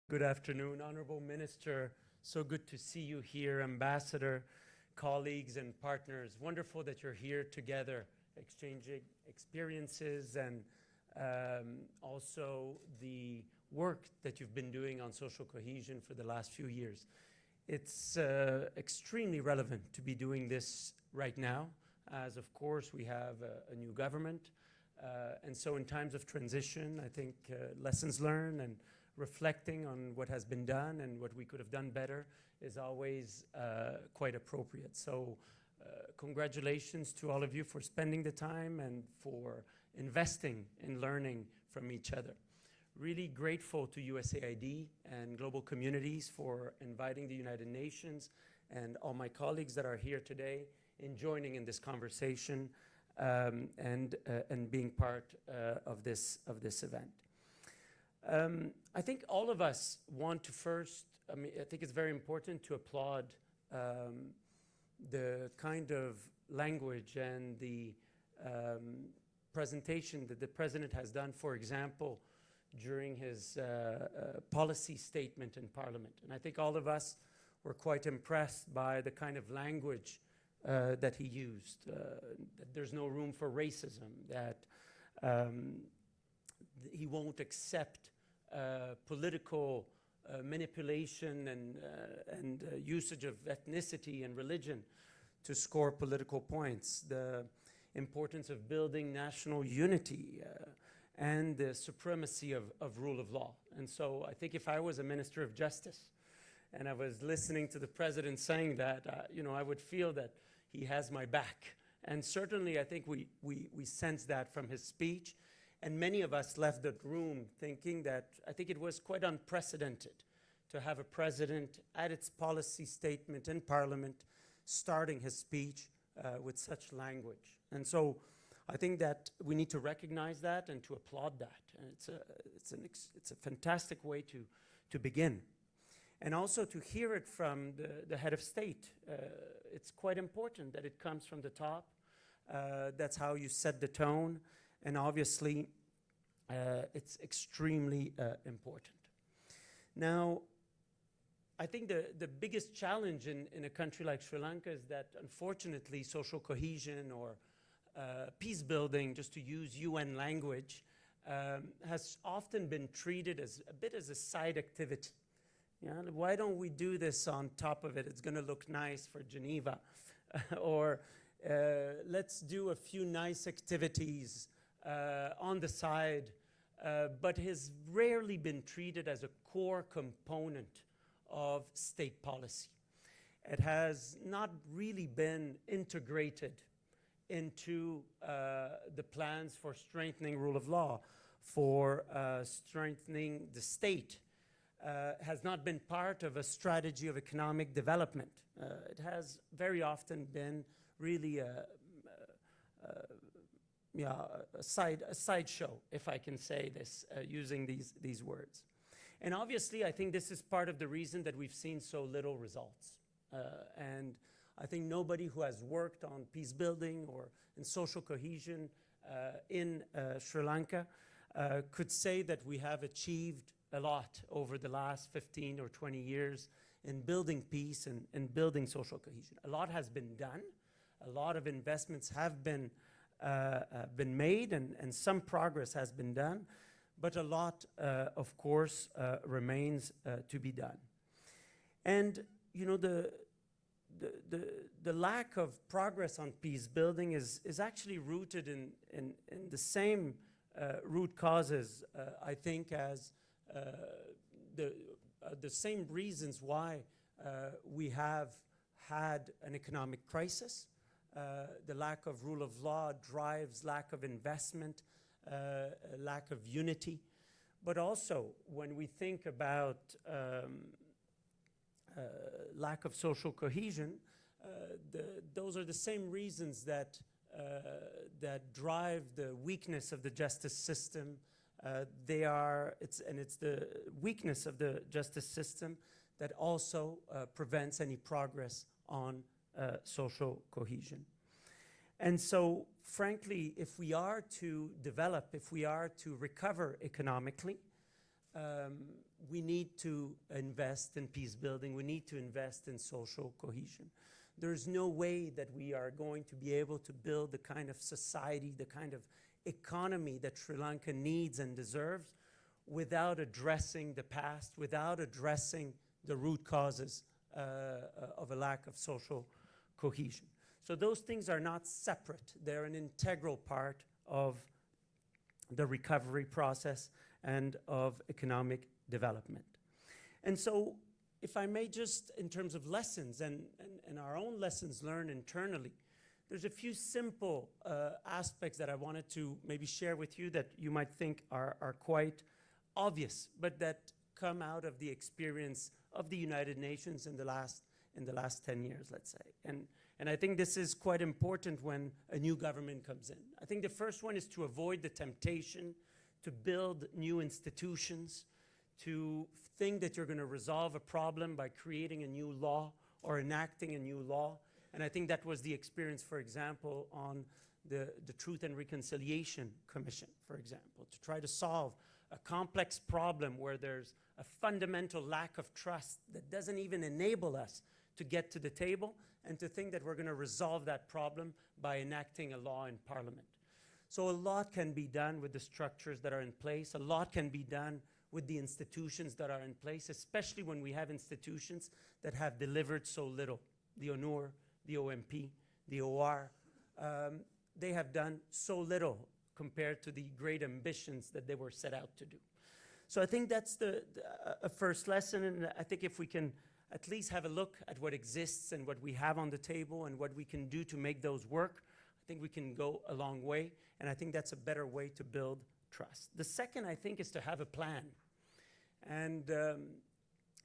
Good afternoon, Honorable Minister. So good to see you here, Ambassador, colleagues and partners. Wonderful that you're here together, exchanging experiences and also the work that you've been doing on social cohesion for the last few years. It's extremely relevant to be doing this right now, as of course we have a new government. And so in times of transition, I think lessons learned and reflecting on what has been done and what we could have done better is always quite appropriate. So congratulations to all of you for spending the time and for investing in learning from each other. Really grateful to USAID and global communities for inviting the United Nations and all my colleagues that are here today in joining in this conversation and being part of this event. I think all of us want to first, I think it's very important to applaud the kind of language and the presentation that the President has done, for example, during his policy statement in Parliament. And I think all of us were quite impressed by the kind of language that he used, that there's no room for racism, that he won't accept political manipulation and usage of ethnicity and religion to score political points, the importance of building national unity and the supremacy of rule of law. And so I think if I was a Minister of Justice and I was listening to the President saying that, I would feel that he has my back. And certainly I think we sense that from his speech. And many of us left the room thinking that I think it was quite unprecedented to have a president at its policy statement in Parliament starting his speech with such language. And so I think that we need to recognize that and to applaud that. And it's a fantastic way to begin. And also to hear it from the head of state. It's quite important that it comes from the top. That's how you set the tone. And obviously, it's extremely important. Now, I think the biggest challenge in a country like Sri Lanka is that, unfortunately, social cohesion or peace building, just to use UN language, has often been treated as a bit as a side activity. Why don't we do this on top of it? It's going to look nice for Geneva. Or let's do a few nice activities on the side, but has rarely been treated as a core component of state policy. It has not really been integrated into the plans for strengthening rule of law, for strengthening the state. Has not been part of a strategy of economic development. It has very often been really a sideshow, if I can say this, using these words. And obviously, I think this is part of the reason that we've seen so little results. And I think nobody who has worked on peace building or in social cohesion in Sri Lanka could say that we have achieved a lot over the last 15 or 20 years in building peace and building social cohesion. A lot has been done. A lot of investments have been made and some progress has been done, but a lot, of course, remains to be done. And, the lack of progress on peace building is actually rooted in the same root causes, I think, as the same reasons why we have had an economic crisis. The lack of rule of law drives lack of investment, lack of unity. But also, when we think about lack of social cohesion, those are the same reasons that drive the weakness of the justice system. It's the weakness of the justice system that also prevents any progress on social cohesion. And so, frankly, if we are to develop, if we are to recover economically, we need to invest in peace building. We need to invest in social cohesion. There's no way that we are going to be able to build the kind of society, the kind of economy that Sri Lanka needs and deserves without addressing the past, without addressing the root causes of a lack of social cohesion. So those things are not separate. They're an integral part of the recovery process and of economic development. And so, if I may just, in terms of lessons and our own lessons learned internally, there's a few simple aspects that I wanted to maybe share with you that you might think are quite obvious, but that come out of the experience of the United Nations in the last 10 years, let's say. And I think this is quite important when a new government comes in. I think the first one is to avoid the temptation to build new institutions, to think that you're going to resolve a problem by creating a new law or enacting a new law. And I think that was the experience, for example, on the Truth and Reconciliation Commission, for example, to try to solve a complex problem where there's a fundamental lack of trust that doesn't even enable us to get to the table, and to think that we're going to resolve that problem by enacting a law in Parliament. So a lot can be done with the structures that are in place. A lot can be done with the institutions that are in place, especially when we have institutions that have delivered so little. The ONUR, the OMP, the OR, they have done so little compared to the great ambitions that they were set out to do. So I think that's a first lesson, and I think if we can at least have a look at what exists and what we have on the table and what we can do to make those work, I think we can go a long way, and I think that's a better way to build trust. The second, I think, is to have a plan. And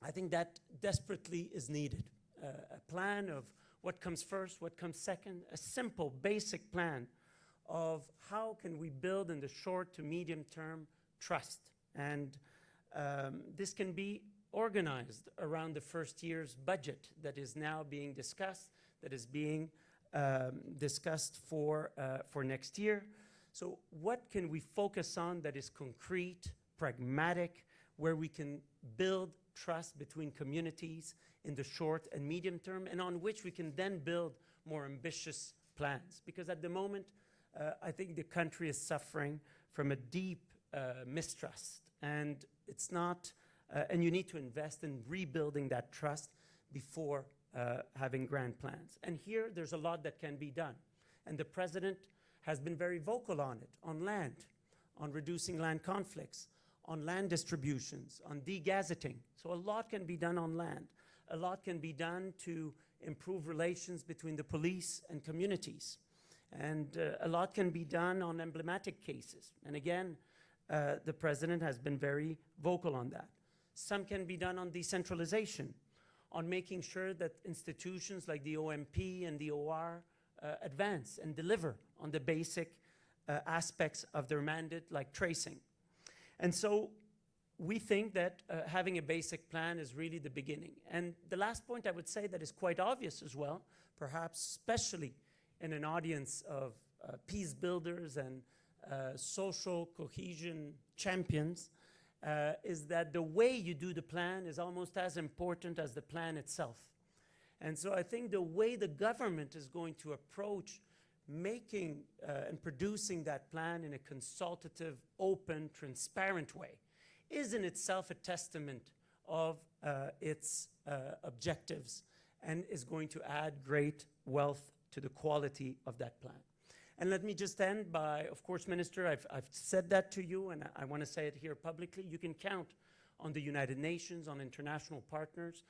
I think that desperately is needed. A plan of what comes first, what comes second, a simple, basic plan of how can we build in the short to medium term trust. And this can be organized around the first year's budget that is now being discussed, that is being discussed for next year. So what can we focus on that is concrete, pragmatic, where we can build trust between communities in the short and medium term, and on which we can then build more ambitious plans? Because at the moment, I think the country is suffering from a deep mistrust, and it's not, and you need to invest in rebuilding that trust before having grand plans. And here, there's a lot that can be done. And the president has been very vocal on it, on land, on reducing land conflicts, on land distributions, on degazetting. So a lot can be done on land. A lot can be done to improve relations between the police and communities. And a lot can be done on emblematic cases. And again, the president has been very vocal on that. Some can be done on decentralization, on making sure that institutions like the OMP and the OR advance and deliver on the basic aspects of their mandate, like tracing. And so we think that having a basic plan is really the beginning. And the last point I would say that is quite obvious as well, perhaps especially in an audience of peace builders and social cohesion champions, is that the way you do the plan is almost as important as the plan itself. And so I think the way the government is going to approach making and producing that plan in a consultative, open, transparent way is in itself a testament of its objectives, and is going to add great wealth to the quality of that plan. And let me just end by, of course, Minister, I've said that to you, and I want to say it here publicly. You can count on the United Nations, on international partners,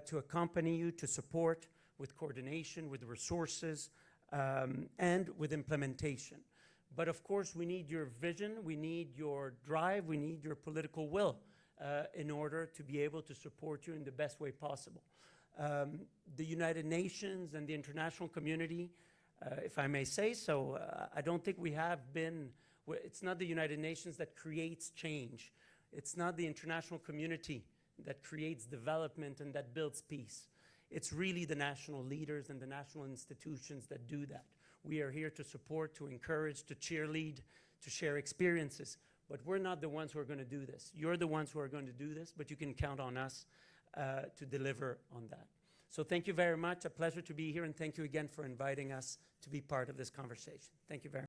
to accompany you, to support with coordination, with resources, and with implementation. But of course, we need your vision, we need your drive, we need your political will in order to be able to support you in the best way possible. The United Nations and the international community, if I may say so, I don't think we have been, it's not the United Nations that creates change. It's not the international community that creates development and that builds peace. It's really the national leaders and the national institutions that do that. We are here to support, to encourage, to cheerlead, to share experiences. But we're not the ones who are going to do this. You're the ones who are going to do this, but you can count on us to deliver on that. So thank you very much. A pleasure to be here, and thank you again for inviting us to be part of this conversation. Thank you very much.